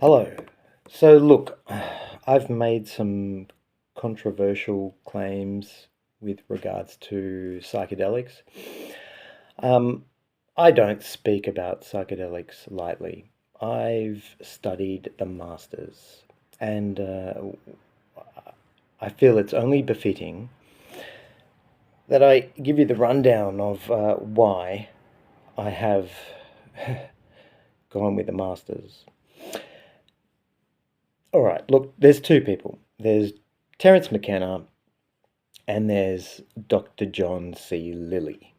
Hello. So, look, I've made some controversial claims with regards to psychedelics. Um, I don't speak about psychedelics lightly. I've studied the masters, and I feel it's only befitting that I give you the rundown of why I have gone with the masters. All right, look, there's two people. There's Terrence McKenna and there's Dr. John C. Lilly.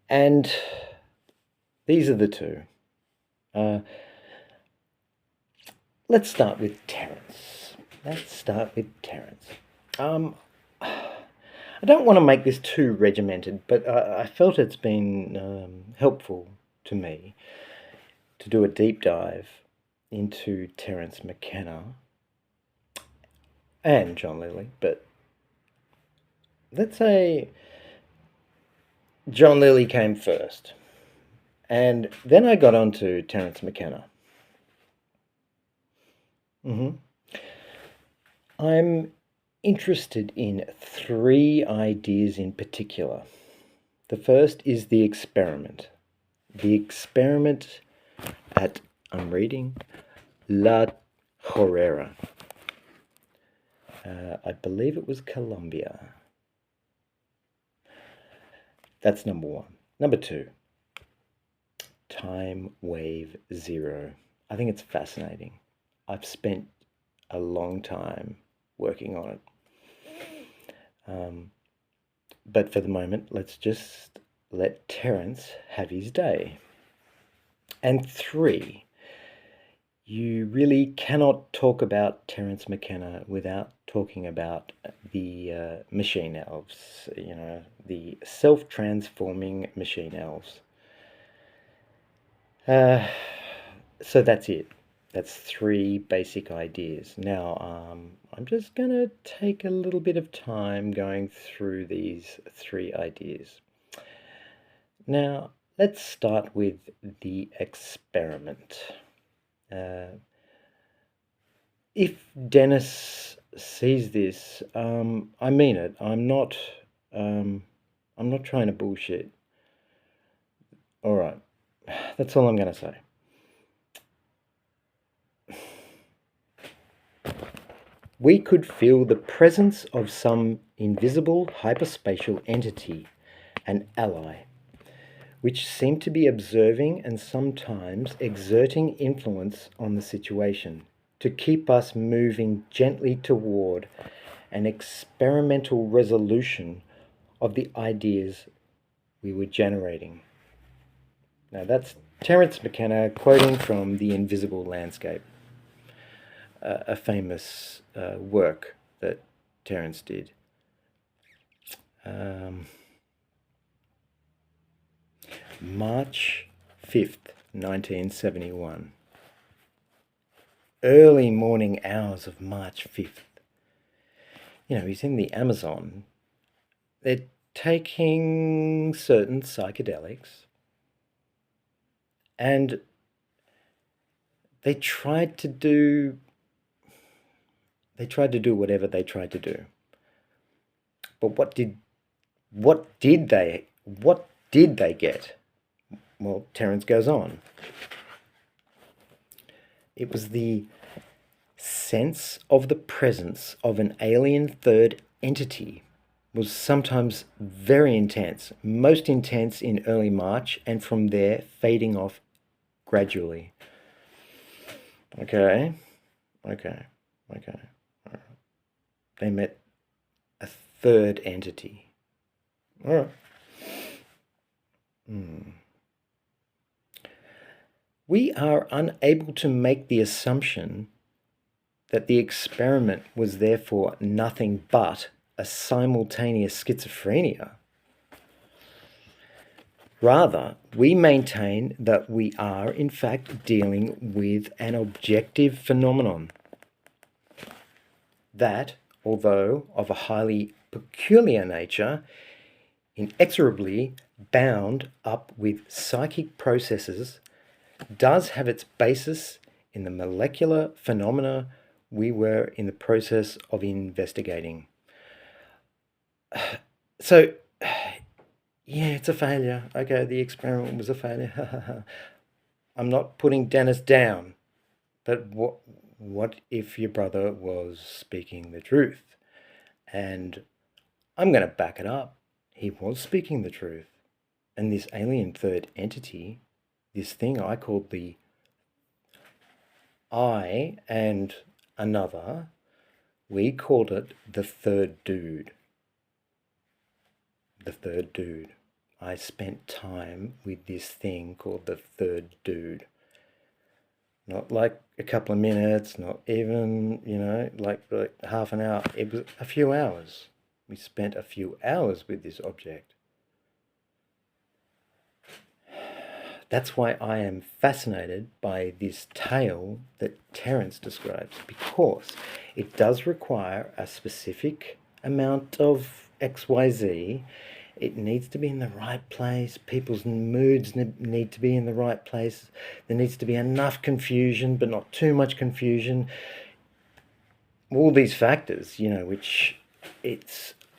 And these are the two. Uh, let's start with Terrence. Let's start with Terrence. I don't want to make this too regimented, but I felt it's been helpful to me to do a deep dive into Terrence McKenna and John Lilly, but let's say John Lilly came first. And then I got on to Terrence McKenna. I'm interested in three ideas in particular. The first is the experiment. The experiment at, I'm reading, La Horrera. I believe it was Colombia. That's number one. Number two, time wave zero. I think it's fascinating. I've spent a long time working on it. But for the moment, let's just let Terrence have his day. And three, you really cannot talk about Terrence McKenna without talking about the machine elves, the self-transforming machine elves. So that's it. That's three basic ideas. Now, I'm just going to take a little bit of time going through these three ideas. Now, let's start with the experiment. If Dennis sees this, I mean it. I'm not trying to bullshit. All right, that's all I'm going to say. We could feel the presence of some invisible hyperspatial entity, an ally, which seemed to be observing and sometimes exerting influence on the situation to keep us moving gently toward an experimental resolution of the ideas we were generating. Now that's Terrence McKenna quoting from The Invisible Landscape, a famous work that Terrence did. March 5th, 1971. Early morning hours of March 5th. He's in the Amazon. They're taking certain psychedelics and they tried to do whatever they tried to do. But what did they get? Well, Terrence goes on. It was the sense of the presence of an alien third entity was sometimes very intense, most intense in early March, and from there fading off gradually. Okay. They met a third entity. All right. We are unable to make the assumption that the experiment was therefore nothing but a simultaneous schizophrenia. Rather, we maintain that we are in fact dealing with an objective phenomenon that, although of a highly peculiar nature, inexorably bound up with psychic processes, does have its basis in the molecular phenomena we were in the process of investigating. So, yeah, it's a failure. Okay, the experiment was a failure. I'm not putting Dennis down, but what if your brother was speaking the truth? And I'm going to back it up. He was speaking the truth. And this alien third entity, this thing I called the I and another, we called it the third dude. The third dude. I spent time with this thing called the third dude. Not like a couple of minutes, not even, like half an hour. It was a few hours. We spent a few hours with this object. That's why I am fascinated by this tale that Terrence describes, because it does require a specific amount of XYZ. It needs to be in the right place. People's moods need to be in the right place. There needs to be enough confusion, but not too much confusion. All these factors, which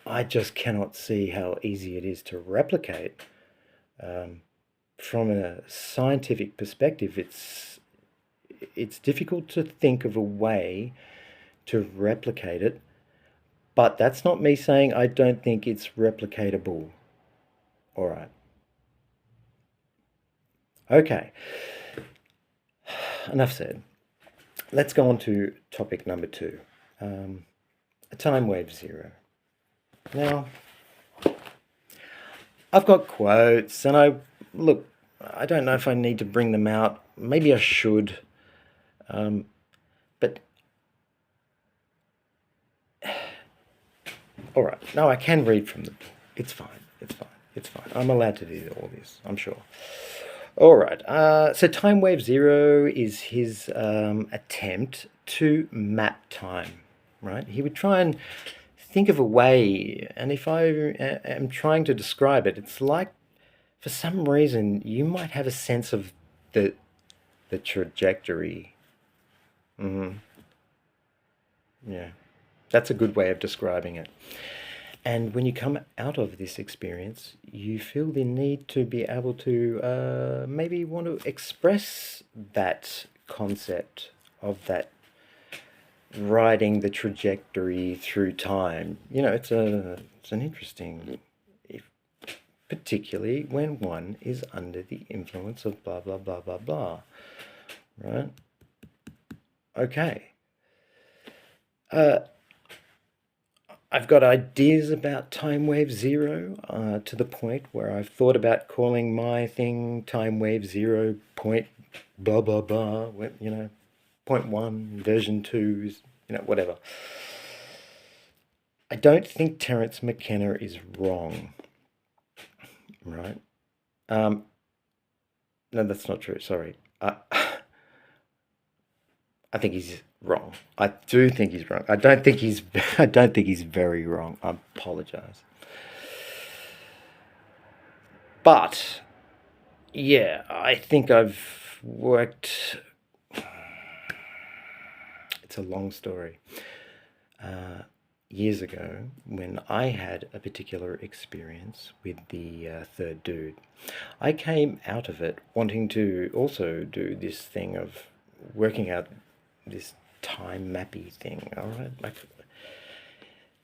I just cannot see how easy it is to replicate. From a scientific perspective, it's difficult to think of a way to replicate it, but that's not me saying I don't think it's replicatable. All right. Okay. Enough said. Let's go on to topic number 2, a time wave zero. Now, I've got quotes, and I don't know if I need to bring them out. Maybe I should. But all right. No, I can read from them. It's fine. I'm allowed to do all this, I'm sure. All right. So time wave zero is his attempt to map time, right? He would try and think of a way, and if I am trying to describe it, it's like, for some reason, you might have a sense of the trajectory. Yeah, that's a good way of describing it. And when you come out of this experience, you feel the need to be able to maybe want to express that concept of that riding the trajectory through time. It's an interesting, particularly when one is under the influence of blah, blah, blah, blah, blah, right? Okay. I've got ideas about time wave zero to the point where I've thought about calling my thing time wave 0 point blah, blah, blah, point 1, version 2, whatever. I don't think Terrence McKenna is wrong, right? No, that's not true. Sorry. I think he's wrong. I do think he's wrong. I don't think he's very wrong. I apologize. But yeah, I think I've worked. It's a long story. Years ago, when I had a particular experience with the third dude, I came out of it wanting to also do this thing of working out this time mappy thing. All right,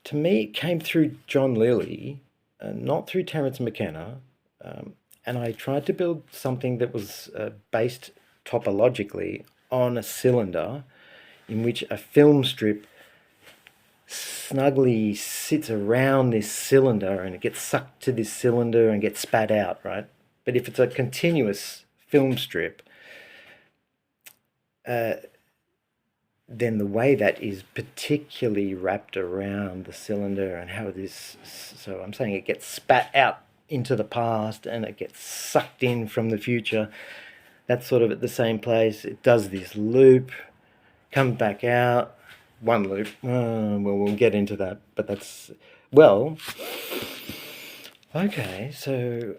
to me, it came through John Lilly, not through Terrence McKenna, and I tried to build something that was based topologically on a cylinder in which a film strip snugly sits around this cylinder, and it gets sucked to this cylinder and gets spat out, right? But if it's a continuous film strip, then the way that is particularly wrapped around the cylinder and how it is, so I'm saying it gets spat out into the past and it gets sucked in from the future. That's sort of at the same place. It does this loop, comes back out, one loop. Well, we'll get into that, but that's, well, okay, so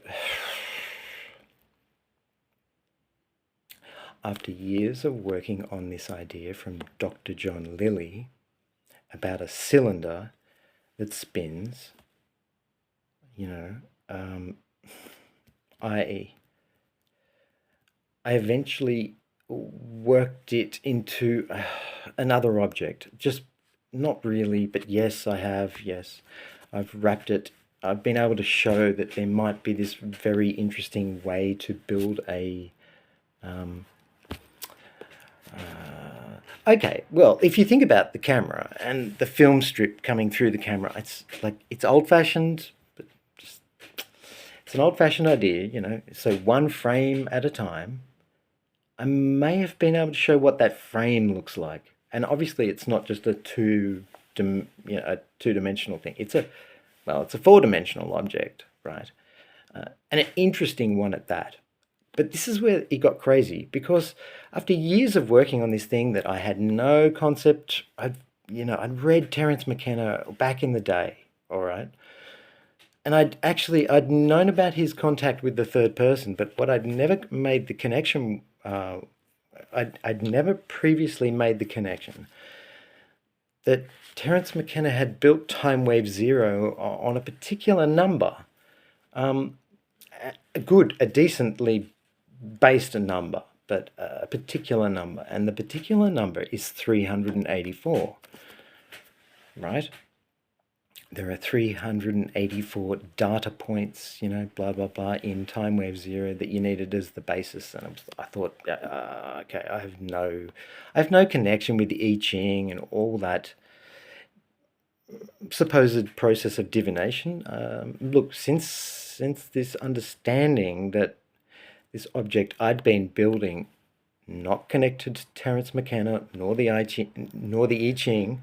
after years of working on this idea from Dr. John Lilly about a cylinder that spins, I eventually worked it into another object. Just not really, but yes, I have. Yes, I've wrapped it. I've been able to show that there might be this very interesting way to build a okay, well, if you think about the camera and the film strip coming through the camera, it's old-fashioned, but just it's an old-fashioned idea. So one frame at a time. I may have been able to show what that frame looks like, and obviously it's not just a two-dimensional thing. It's a four-dimensional object, right? And an interesting one at that. But this is where it got crazy, because after years of working on this thing that I had no concept, I'd read Terrence McKenna back in the day, all right? And I'd known about his contact with the third person, but what I'd never made the connection, I'd never previously made the connection that Terrence McKenna had built time wave zero on a particular number, a decently based number, but a particular number, and the particular number is 384, right? There are 384 data points, blah, blah, blah, in time wave zero that you needed as the basis. And I thought, okay, I have no connection with the I Ching and all that supposed process of divination. Look, since this understanding that this object I'd been building, not connected to Terrence McKenna nor the I Ching,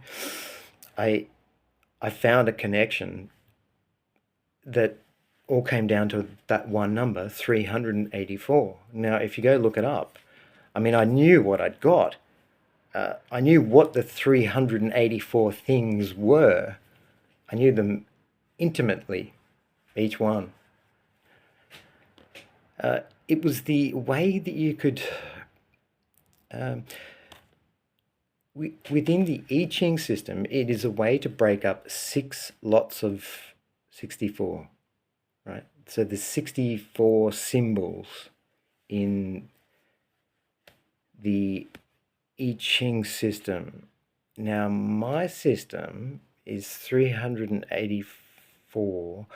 I found a connection that all came down to that one number, 384. Now, if you go look it up, I mean, I knew what I'd got. I knew what the 384 things were. I knew them intimately, each one. It was the way that you could, within the I Ching system, it is a way to break up 6 lots of 64, right? So there's 64 symbols in the I Ching system. Now, my system is 384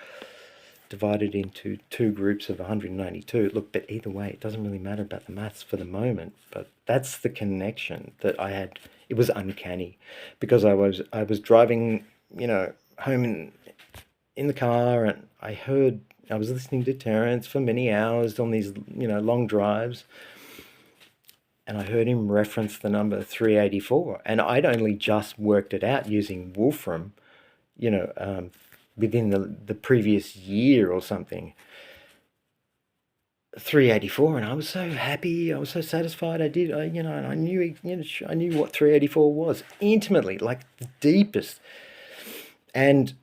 divided into 2 groups of 192. Look, but either way, it doesn't really matter about the maths for the moment, but that's the connection that I had. It was uncanny, because I was driving, home in the car, and I was listening to Terrence for many hours on these, long drives, and I heard him reference the number 384, and I'd only just worked it out using Wolfram, within the previous year or something. 384, and I was so happy, I was so satisfied. I knew what 384 was intimately, like the deepest. And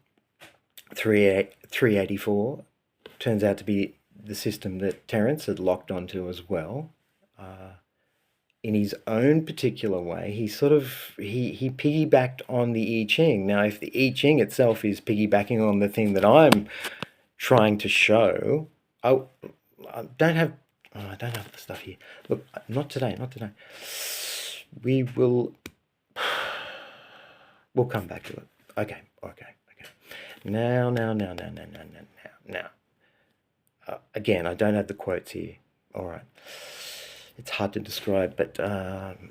384 turns out to be the system that Terrence had locked onto as well. In his own particular way, he piggybacked on the I Ching. Now, if the I Ching itself is piggybacking on the thing that I'm trying to show, I don't have the stuff here. Look, not today. We'll come back to it. Okay. Now. Again, I don't have the quotes here. All right. It's hard to describe, but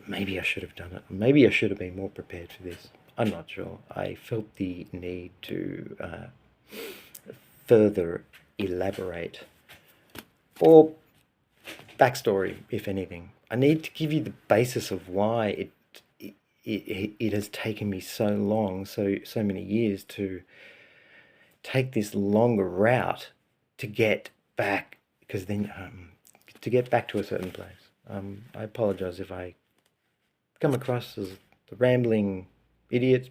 maybe I should have done it. Maybe I should have been more prepared for this. I'm not sure. I felt the need to further elaborate, or backstory, if anything. I need to give you the basis of why it has taken me so long, so many years to take this longer route to get back, because then to get back to a certain place. I apologize if I come across as a rambling idiot,